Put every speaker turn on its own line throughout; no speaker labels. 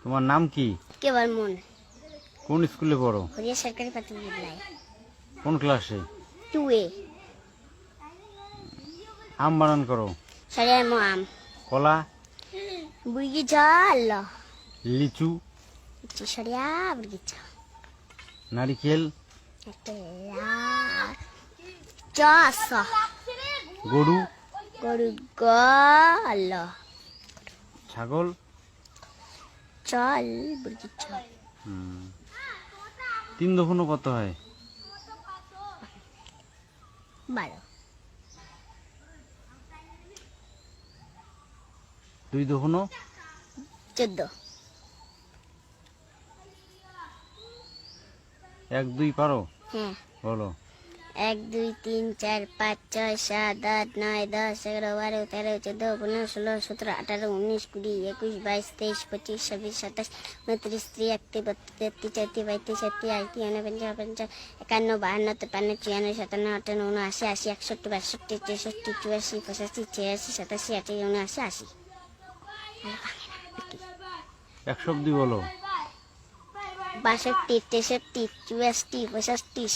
তোমার নাম কি?
কেবল মন।
কোন স্কুলে পড়ো?
হরিয়া সরকারি প্রাথমিক বিদ্যালয়
কোন ক্লাসে?
2A।
আম বানান করো?
সরিয়ার মো আম।
কলা?
বুড়গিছা আল্লাহ।
লিচু?
সরিয়া বুড়গিছা।
নারিকেল?
চাষ।
গরু?
গরু গল।
ছাগল?
চল বুড়গিছা।
3 দফুনো কত হয়?
12।
2 দফুনো?
14।
1 2 পারো?
হ্যাঁ।
বলো।
1 2 3 4 5 6 7 8 9 10 11 12 13 14 15 16 17 18 19 20 21 22 23 25 26 27 29 30 31 32 33 34 35 36 37 38 39 40 51 52 53 54 55 56 57 58 61 62 63 64 65 86 87 88 89 80।
100 অব্দি বলো।
62 63 64 65 66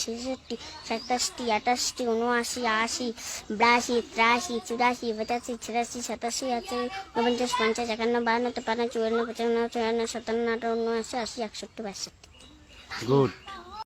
67 68 79 80 82 83 84 85 86 87 88 49 50 51 52 53 54 55 56 57 58 59 60 81 62 62।
গুড।